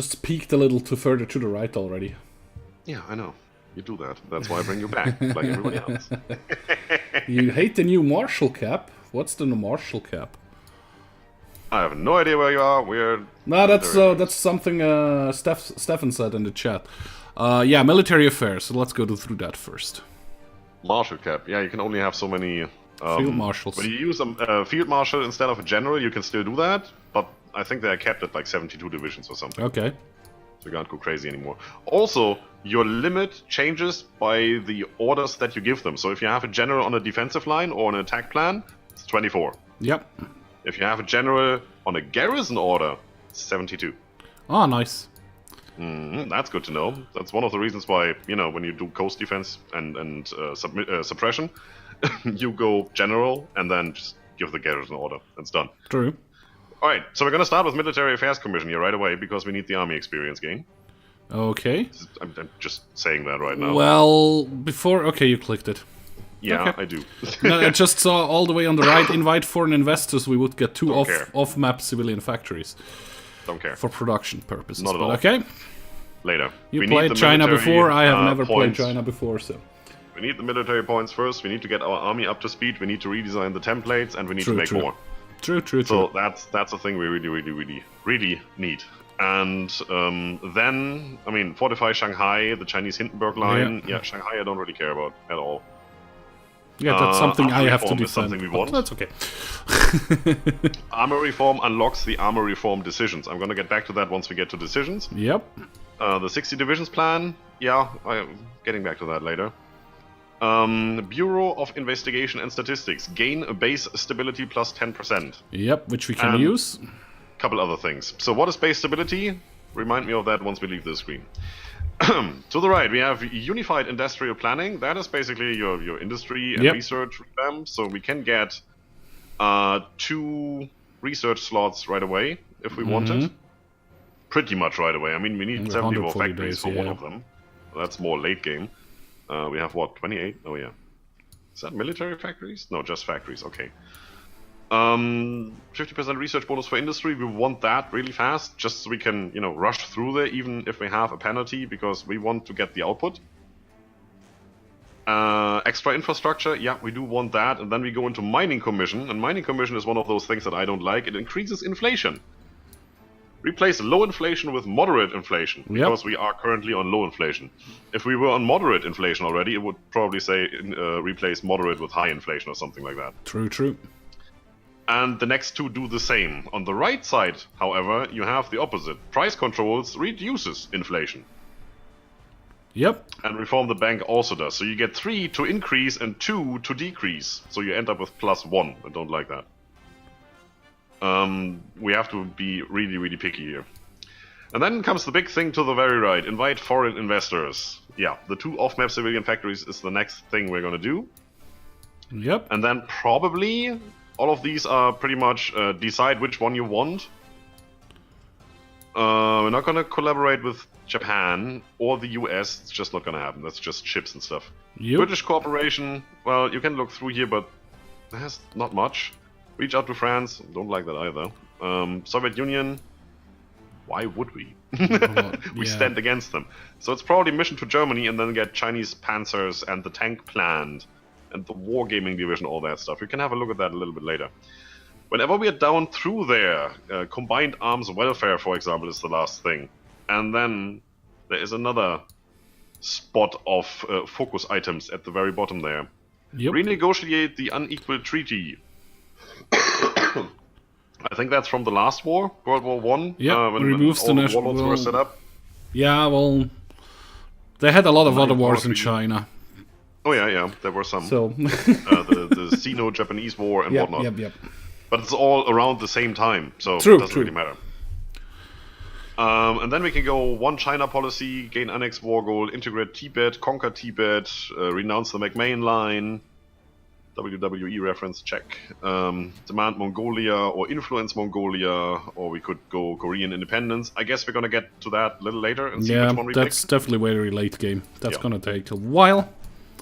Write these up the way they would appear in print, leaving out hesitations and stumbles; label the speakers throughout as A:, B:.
A: just peeked a little too further to the right already.
B: Yeah, I know. You do that. That's why I bring you back, like everybody else.
A: You hate the new Marshall cap? What's the new Marshall cap?
B: I have no idea where you are. We're...
A: No, that's something Stefan said in the chat. Yeah, military affairs. So let's go through that first.
B: Marshal cap. Yeah, you can only have so many...
A: Field marshals.
B: When you use a field marshal instead of a general, you can still do that, but I think they're capped at like 72 divisions or something.
A: Okay.
B: So you can't go crazy anymore. Also, your limit changes by the orders that you give them. So if you have a general on a defensive line or an attack plan, it's 24.
A: Yep.
B: If you have a general on a garrison order, it's 72.
A: Oh, nice.
B: That's good to know. That's one of the reasons why, you know, when you do coast defense and suppression, you go general and then just give the garrison order. It's done.
A: True.
B: Alright, so we're going to start with Military Affairs Commission here right away because we need the army experience gain.
A: Okay.
B: I'm just saying that right now.
A: Well, before... Okay, you clicked it.
B: Yeah,
A: okay.
B: I do.
A: No, I just saw all the way on the right, invite foreign investors, we would get two off-map civilian factories.
B: Don't care.
A: For production purposes.
B: Not at all.
A: Okay.
B: Later.
A: You played China before, I have never played China before, so...
B: We need the military points first, we need to get our army up to speed, we need to redesign the templates, and we need to make more.
A: True.
B: So that's a thing we really need. And then, I mean, fortify Shanghai, the Chinese Hindenburg line. Yeah, Shanghai I don't really care about at all.
A: Yeah, that's something I have to defend.
B: Something we want.
A: That's okay.
B: Armor reform unlocks the armor reform decisions. I'm gonna get back to that once we get to decisions.
A: Yep.
B: The 60 divisions plan. Yeah, I'm getting back to that later. Bureau of Investigation and Statistics. Gain a base stability plus 10%.
A: Yep, which we can use.
B: Couple other things. So what is base stability? Remind me of that once we leave the screen. To the right, we have Unified Industrial Planning. That is basically your industry and research revamp. So we can get 2 research slots right away if we wanted. Pretty much right away. I mean, we need 74 factories for one of them. That's more late game. We have what, 28? Oh yeah. Is that military factories? No, just factories. Okay. 50% research bonus for industry. We want that really fast, just so we can, you know, rush through there, even if we have a penalty, because we want to get the output. Extra infrastructure. Yeah, we do want that. And then we go into mining commission. And mining commission is one of those things that I don't like. It increases inflation. Replace low inflation with moderate inflation, because we are currently on low inflation. If we were on moderate inflation already, it would probably say replace moderate with high inflation or something like that.
A: True.
B: And the next two do the same. On the right side, however, you have the opposite. Price controls reduces inflation.
A: Yep.
B: And reform the bank also does. So you get 3 to increase and 2 to decrease. So you end up with +1. I don't like that. We have to be really picky here. And then comes the big thing to the very right. Invite foreign investors. Yeah, the 2 off-map civilian factories is the next thing we're gonna do.
A: Yep.
B: And then probably all of these are pretty much decide which one you want. We're not gonna collaborate with Japan or the US. It's just not gonna happen. That's just ships and stuff. British Corporation. Well, you can look through here, but there's not much. Reach out to France. Don't like that either. Soviet Union. Why would we? We stand against them. So it's probably mission to Germany and then get Chinese panzers and the tank plant and the wargaming division, all that stuff. We can have a look at that a little bit later. Whenever we are down through there, combined arms welfare, for example, is the last thing. And then there is another spot of focus items at the very bottom there. Renegotiate the unequal treaty. I think that's from the last war, World War One. When
A: removes
B: all
A: the
B: the warlords were set up.
A: Yeah, well, they had a lot of other wars in China.
B: Oh yeah, there were some.
A: So
B: the Sino-Japanese War and whatnot.
A: Yep.
B: But it's all around the same time, so it doesn't really matter. And then we can go one China policy, gain annex war goal, integrate Tibet, conquer Tibet, renounce the McMahon line. WWE reference, check. Demand Mongolia or influence Mongolia, or we could go Korean independence. I guess we're gonna get to that a little later and see which one we pick.
A: That's definitely very late game. That's gonna take a while.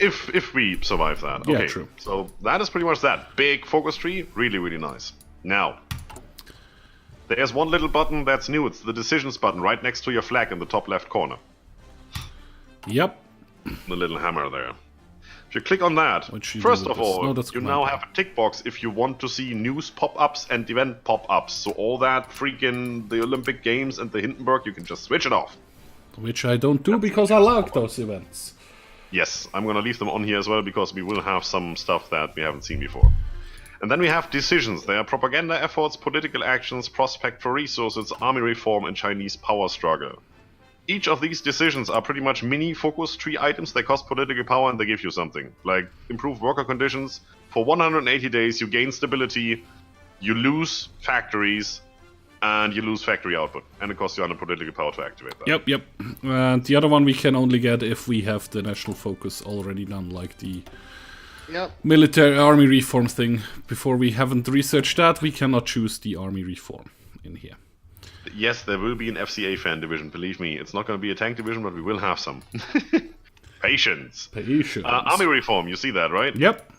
B: If we survive that.
A: Yeah,
B: okay.
A: true.
B: So that is pretty much that. Big focus tree, really nice. Now, There's one little button that's new. It's the decisions button right next to your flag in the top left corner.
A: Yep.
B: The little hammer there. If you click on that, first of all, you now have a tick box if you want to see news pop-ups and event pop-ups. So all that freaking the Olympic Games and the Hindenburg, you can just switch it off.
A: Which I don't do because I like those events.
B: Yes, I'm gonna leave them on here as well because we will have some stuff that we haven't seen before. And then we have decisions. They are propaganda efforts, political actions, prospect for resources, army reform, and Chinese power struggle. Each of these decisions are pretty much mini focus tree items. They cost political power and they give you something. Like, improve worker conditions. For 180 days you gain stability, you lose factories, and you lose factory output. And it costs you 100 political power to activate that.
A: Yep. And the other one we can only get if we have the national focus already done, like the military army reform thing. Before we haven't researched that, we cannot choose the army reform in here.
B: Yes, there will be an FCA fan division, believe me. It's not going to be a tank division, but we will have some. Patience. Army reform, you see that, right?
A: Yep.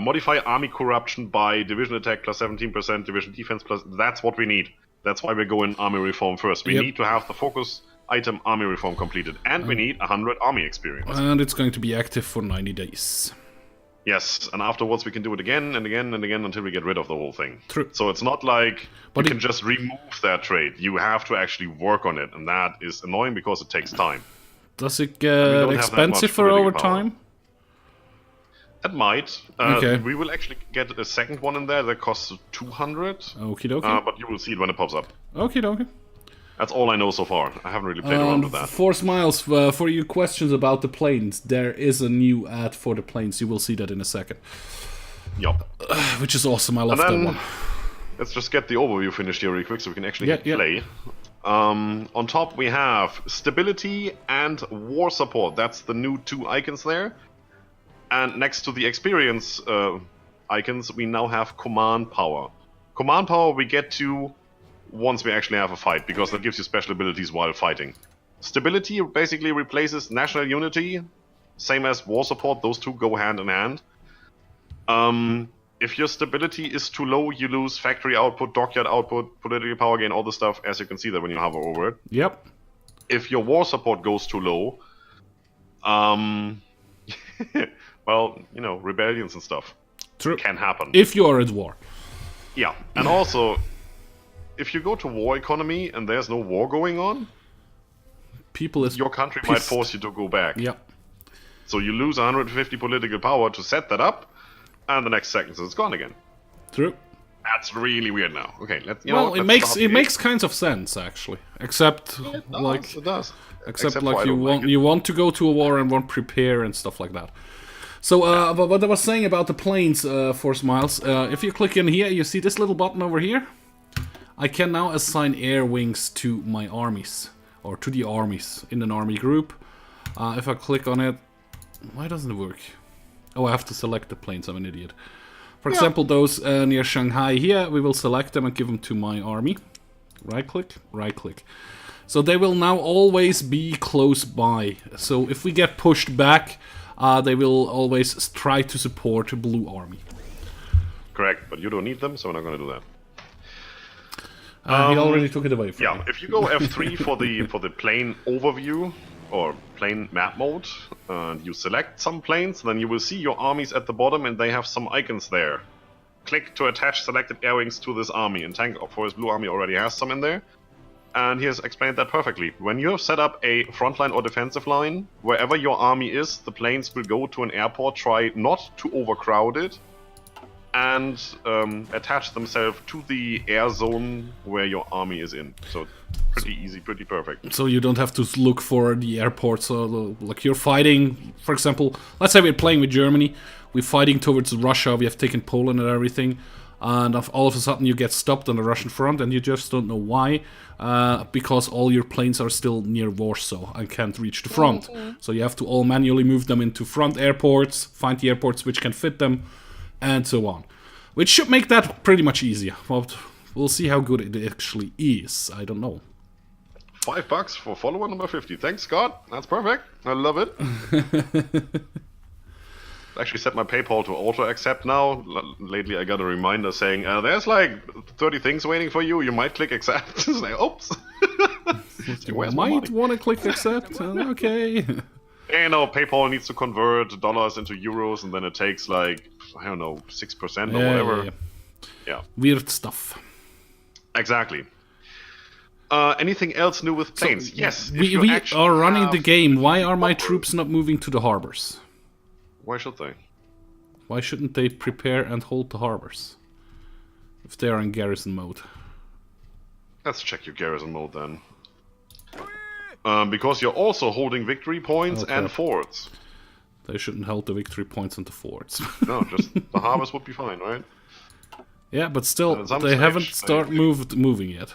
B: Modify army corruption by division attack plus 17%, division defense plus... That's what we need. That's why we're going army reform first. We need to have the focus item army reform completed. And we need 100 army experience.
A: And it's going to be active for 90 days.
B: Yes, and afterwards we can do it again and again and again until we get rid of the whole thing.
A: True.
B: So it's not like you can just remove that trait. You have to actually work on it, and that is annoying because it takes time.
A: Does it get expensive for over time?
B: That might.
A: Okay.
B: We will actually get a second one in there that costs 200.
A: Okie dokie.
B: But you will see it when it pops up.
A: Okie dokie.
B: That's all I know so far. I haven't really played around with that.
A: 4 Smiles, for your questions about the planes, there is a new ad for the planes. You will see that in a second.
B: Yup.
A: Which is awesome. I love that one.
B: Let's just get the overview finished here really quick so we can actually hit play. On top we have stability and war support. That's the new 2 icons there. And next to the experience icons, we now have command power. Command power we get to once we actually have a fight, because that gives you special abilities while fighting. Stability basically replaces national unity, same as war support. Those two go hand in hand. If your stability is too low, you lose factory output, dockyard output, political power gain, all the stuff, as you can see that when you hover over it.
A: Yep.
B: If your war support goes too low, well, you know, rebellions and stuff.
A: True.
B: Can happen.
A: If you are at war.
B: Yeah, and also, if you go to war economy and there's no war going on, your country might force you to go back.
A: Yep.
B: So you lose 150 political power to set that up, and the next seconds it's gone again.
A: True.
B: That's really weird now. Okay, let's.
A: It makes kinds of sense actually, except
B: it does.
A: Except like you want to go to a war and want to prepare and stuff like that. So what I was saying about the planes, 4 Smiles, if you click in here, you see this little button over here. I can now assign air wings to my armies, or to the armies in an army group. If I click on it, why doesn't it work? Oh, I have to select the planes, I'm an idiot. For example, those near Shanghai here, we will select them and give them to my army. Right click, right click. So they will now always be close by. So if we get pushed back, they will always try to support a blue army.
B: Correct, but you don't need them, so we're not going to do that.
A: He already took it away from me.
B: Yeah, if you go F3 for the plane overview, or plane map mode, and you select some planes, then you will see your armies at the bottom and they have some icons there. Click to attach selected air wings to this army, and Tank for his blue army already has some in there. And he has explained that perfectly. When you have set up a frontline or defensive line, wherever your army is, the planes will go to an airport, try not to overcrowd it, and attach themselves to the air zone where your army is in. So pretty easy, pretty perfect.
A: So you don't have to look for the airport. So like you're fighting, for example, let's say we're playing with Germany, we're fighting towards Russia, we have taken Poland and everything, and all of a sudden you get stopped on the Russian front and you just don't know why, because all your planes are still near Warsaw and can't reach the front. So you have to all manually move them into front airports, find the airports which can fit them, and so on. Which should make that pretty much easier. But we'll see how good it actually is. I don't know.
B: $5 for follower number 50. Thanks, Scott. That's perfect. I love it. actually set my PayPal to auto accept now. Lately, I got a reminder saying there's like 30 things waiting for you. You might click accept. It's like, oops.
A: You might want to click accept. Okay.
B: You know, PayPal needs to convert dollars into euros, and then it takes like, I don't know, 6% or whatever. Yeah.
A: Weird stuff.
B: Exactly. Anything else new with planes? So, yes.
A: We are running the game. Why are my troops not moving to the harbors?
B: Why should they?
A: Why shouldn't they prepare and hold the harbors? If they are in garrison mode.
B: Let's check your garrison mode then. Because you're also holding victory points and forts.
A: They shouldn't hold the victory points and the forts.
B: No, just the harbors would be fine, right?
A: Yeah, but still, they haven't started moving yet.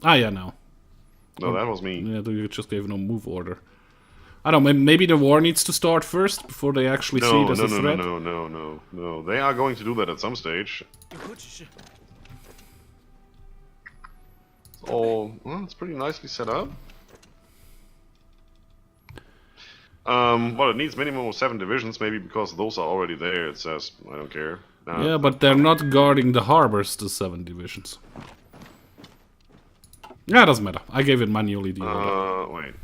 A: Ah, yeah, now.
B: No, that was me.
A: Yeah, you just gave no move order. I don't know, maybe the war needs to start first before they actually see it as a threat?
B: No. They are going to do that at some stage. Well, it's pretty nicely set up. Well, it needs minimum of 7 divisions, maybe because those are already there, it says. I don't care.
A: Yeah, but they're not guarding the harbors, the 7 divisions. Yeah, it doesn't matter. I gave it manually the order.
B: Wait.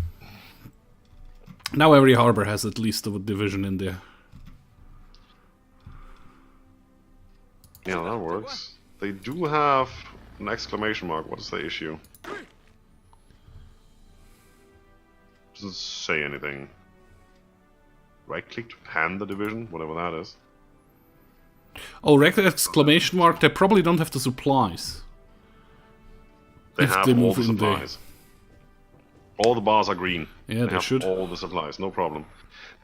A: Now every harbor has at least a division in there.
B: Yeah, that works. They do have an exclamation mark. What is the issue? Doesn't say anything. Right click to pan the division, whatever that is.
A: Oh, exclamation mark, they probably don't have the supplies.
B: They have all the supplies. All the bars are green.
A: Yeah, they should.
B: All the supplies, no problem.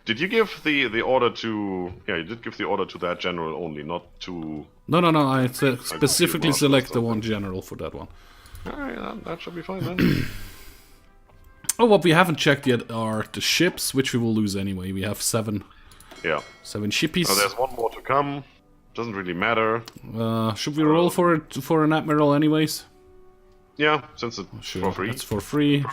B: Did you give the order to... Yeah, you did give the order to that general only, not to...
A: No, I specifically select the one general for that one.
B: Alright, that should be fine then.
A: Oh, what we haven't checked yet are the ships, which we will lose anyway. We have 7.
B: Yeah.
A: 7 shippies.
B: Now there's one more to come. Doesn't really matter.
A: Should we roll for an admiral anyways?
B: Yeah, since it's for free.
A: It's for free.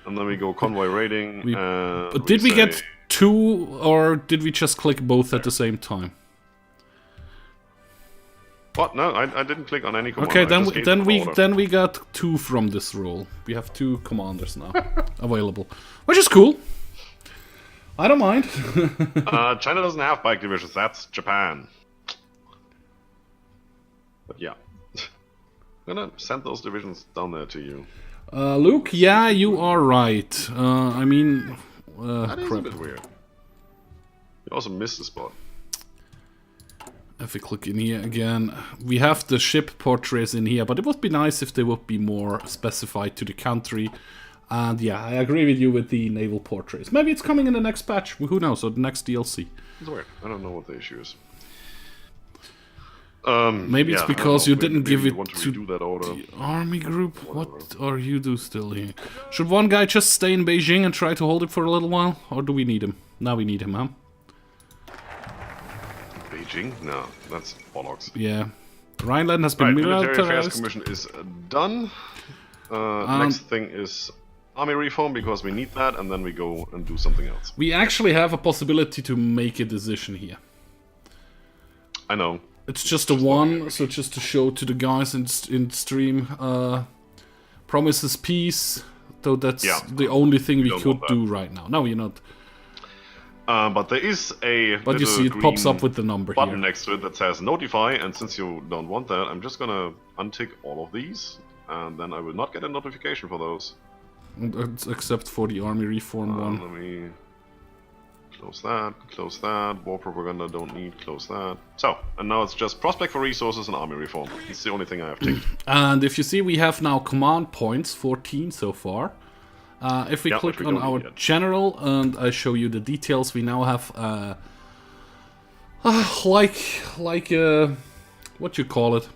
B: And then we go convoy raiding.
A: But did we get 2, or did we just click both at the same time?
B: What? No, I didn't click on any command.
A: Okay, then we got 2 from this roll. We have 2 commanders now available, which is cool. I don't mind.
B: China doesn't have bike divisions. That's Japan. But yeah. I'm gonna send those divisions down there to you.
A: Luke, yeah, you are right. I mean...
B: that is a bit weird. You also missed the spot.
A: If we click in here again, we have the ship portraits in here, but it would be nice if they would be more specified to the country. And yeah, I agree with you with the naval portraits. Maybe it's coming in the next patch, who knows, or the next DLC.
B: It's weird. I don't know what the issue is.
A: Maybe it's because you didn't give it to
B: that order.
A: The army group. What are you do still here? Should one guy just stay in Beijing and try to hold it for a little while? Or do we need him? Now we need him, huh?
B: Beijing? No, that's bollocks.
A: Yeah. Rhineland has been
B: militarized.
A: militarized.
B: Military Affairs Commission is done. Next thing is army reform, because we need that, and then we go and do something else.
A: We actually have a possibility to make a decision here.
B: I know.
A: It's just a 1, so just to show to the guys in stream. Promises peace, though that's the only thing we could do right now. No, you're not.
B: But there is a
A: but you see it pops up with the number
B: button
A: here
B: next to it that says notify, and since you don't want that, I'm just gonna untick all of these, and then I will not get a notification for those.
A: Except for the army reform one.
B: Let me close that, war propaganda don't need, close that. So, and now it's just prospect for resources and army reform. It's the only thing I have ticked.
A: And if you see, we have now command points, 14 so far. If we click on our general and I show you the details, we now have what you call it?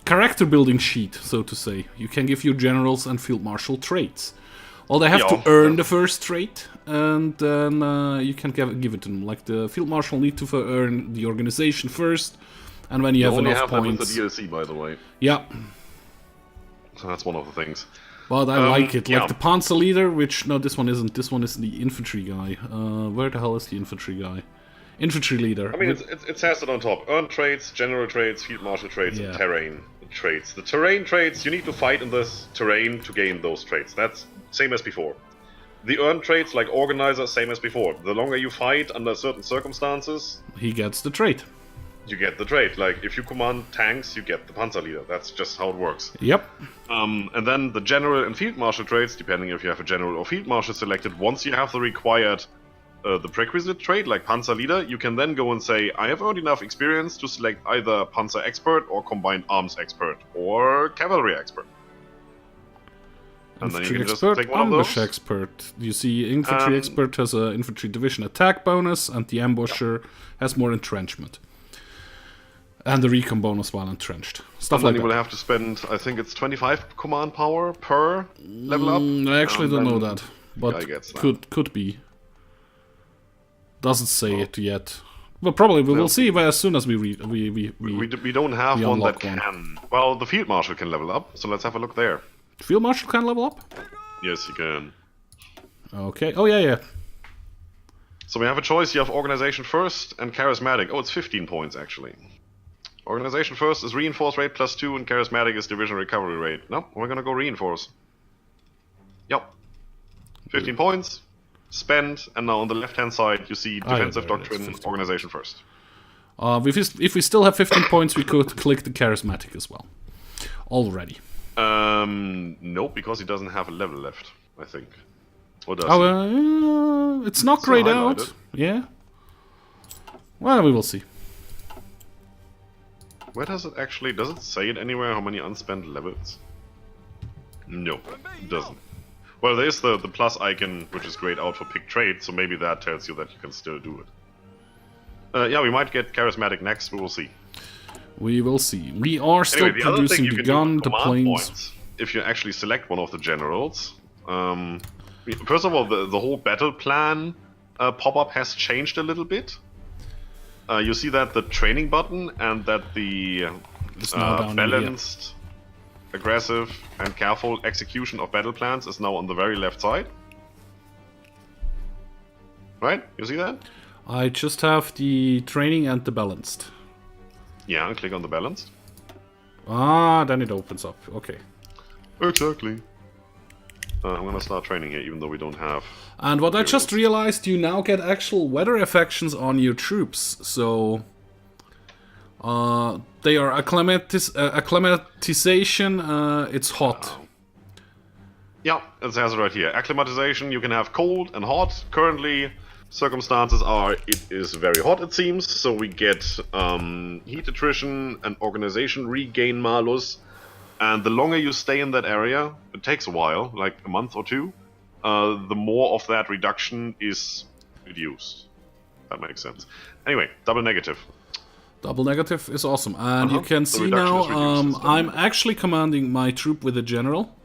A: Character building sheet, so to say. You can give your generals and field marshal traits. Well, they have to earn the first trait, and then you can give it to them. Like the field marshal need to earn the organization first, and when you have enough points.
B: That with the DLC, by the way.
A: Yeah.
B: So that's one of the things.
A: But I like it. Like the Panzer leader, which... No, this one isn't. This one is the infantry guy. Where the hell is the infantry guy? Infantry leader.
B: I mean, it says it on top. Earned traits, general traits, field marshal traits, and terrain traits. The terrain traits, you need to fight in this terrain to gain those traits. That's same as before. The earned traits, like organizer, same as before. The longer you fight under certain circumstances...
A: He gets the trait.
B: You get the trait. Like, if you command tanks, you get the Panzer leader. That's just how it works.
A: Yep.
B: And then the general and field marshal traits, depending if you have a general or field marshal selected, once you have the required, the prerequisite trait, like Panzer leader, you can then go and say, I have earned enough experience to select either Panzer expert or combined arms expert or cavalry expert. And then you can just take one of those.
A: Expert. You see, infantry expert has an infantry division attack bonus, and the ambusher has more entrenchment. And the recon bonus while entrenched. Stuff like that.
B: You will have to spend, I think it's 25 command power per level up.
A: I actually don't know that, but could be. Doesn't say it yet. But probably we will see as soon as we
B: don't have one that can. Well, the field marshal can level up, so let's have a look there.
A: Field marshal can level up?
B: Yes, he can.
A: Okay. Oh yeah.
B: So we have a choice. You have organization first and charismatic. Oh, it's 15 points actually. Organization first is reinforce rate +2 and charismatic is division recovery rate. No, we're gonna go reinforce. Yep. 15 points. Spend, and now on the left-hand side you see defensive doctrine, organization first.
A: If we still have 15 points, we could click the charismatic as well. Already.
B: No, because he doesn't have a level left, I think. Or does he?
A: It's not grayed out. Yeah. Well, we will see.
B: Where does it actually... Does it say it anywhere how many unspent levels? No, it doesn't. Well, there's the plus icon, which is grayed out for pick trade, so maybe that tells you that you can still do it. Yeah, we might get charismatic next, we will see.
A: We will see. We are still producing the gun, the planes.
B: If you actually select one of the generals. First of all, the whole battle plan pop-up has changed a little bit. You see that the training button and that the balanced, aggressive, and careful execution of battle plans is now on the very left side. Right? You see that?
A: I just have the training and the balanced.
B: Yeah, and click on the balanced.
A: Ah, then it opens up. Okay.
B: Exactly. I'm gonna start training here, even though we don't have...
A: And what I just realized, you now get actual weather affections on your troops. So... they are acclimatization, it's hot.
B: Yeah, it says it right here. Acclimatization, you can have cold and hot. Currently, circumstances are it is very hot, it seems. So we get heat attrition and organization regain malus. And the longer you stay in that area, it takes a while, like a month or two, the more of that reduction is reduced. That makes sense. Anyway, double negative.
A: Double negative is awesome. And you can see now, I'm actually commanding my troop with a general.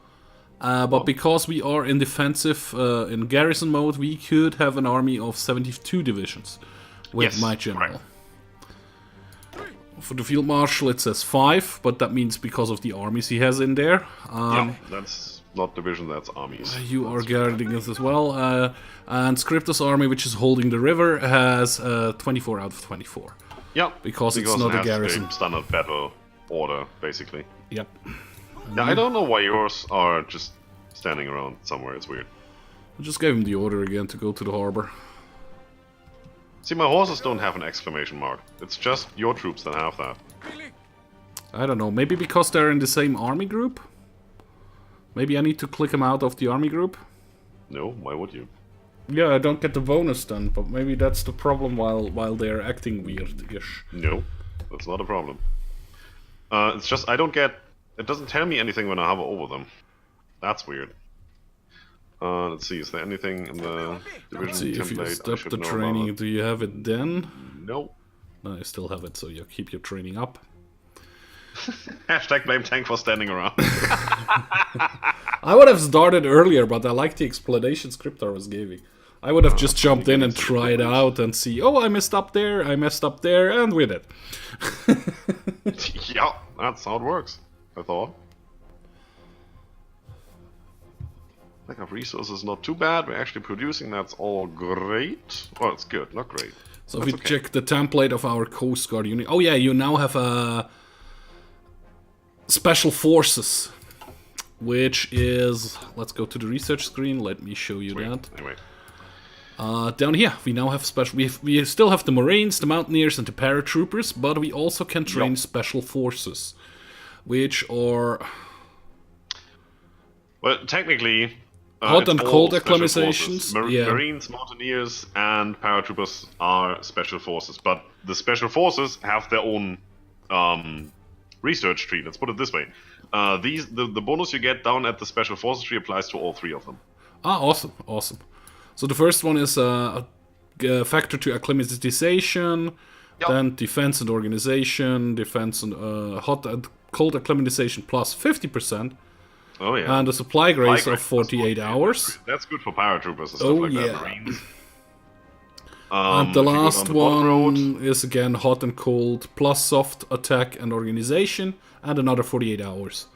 A: But because we are in defensive, in garrison mode, we could have an army of 72 divisions with my general. Right. For the field marshal it says 5, but that means because of the armies he has in there.
B: Yeah, that's not division, that's armies.
A: You are guarding us as well. And Scryptar's army, which is holding the river, has 24 out of 24.
B: Yeah,
A: because it's not a garrison.
B: Standard battle order, basically.
A: Yep.
B: Yeah, I don't know why yours are just standing around somewhere, it's weird.
A: I just gave him the order again to go to the harbor.
B: See, my horses don't have an exclamation mark. It's just your troops that have that.
A: I don't know, maybe because they're in the same army group? Maybe I need to click them out of the army group?
B: No, why would you?
A: Yeah, I don't get the bonus then, but maybe that's the problem while they're acting weird-ish.
B: No, that's not a problem. It's just I don't get... It doesn't tell me anything when I hover over them. That's weird. Let's see, is there anything in the division
A: Let's see,
B: template
A: if you stop the training, do you have it then?
B: No.
A: No, you still have it, so you keep your training up.
B: Hashtag blame tank for standing around.
A: I would have started earlier, but I like the explanation Scryptar was giving. I would have just jumped in and tried out and see, oh, I messed up there, and with it.
B: Yeah, that's how it works, I thought. Lack of resources not too bad. We're actually producing. That's all great. Well, it's good, not great.
A: So if we check the template of our Coast Guard unit... Oh yeah, you now have Special Forces. Which is... Let's go to the research screen. Let me show you that.
B: Anyway.
A: Down here, we now have special... We still have the Marines, the Mountaineers, and the Paratroopers. But we also can train Special Forces. Which are...
B: Well, technically...
A: hot and cold acclimatizations.
B: Marines, Mountaineers, and Paratroopers are Special Forces. But the Special Forces have their own research tree. Let's put it this way. The bonus you get down at the Special Forces tree applies to all 3 of them.
A: Ah, awesome, awesome. So the first one is a factor to acclimatization, then defense and organization, defense and hot and cold acclimatization plus 50%.
B: Oh yeah.
A: And a supply grace of 48 hours.
B: That's good for paratroopers and stuff like that. Marines.
A: And the last one is again hot and cold plus soft attack and organization, and another 48 hours.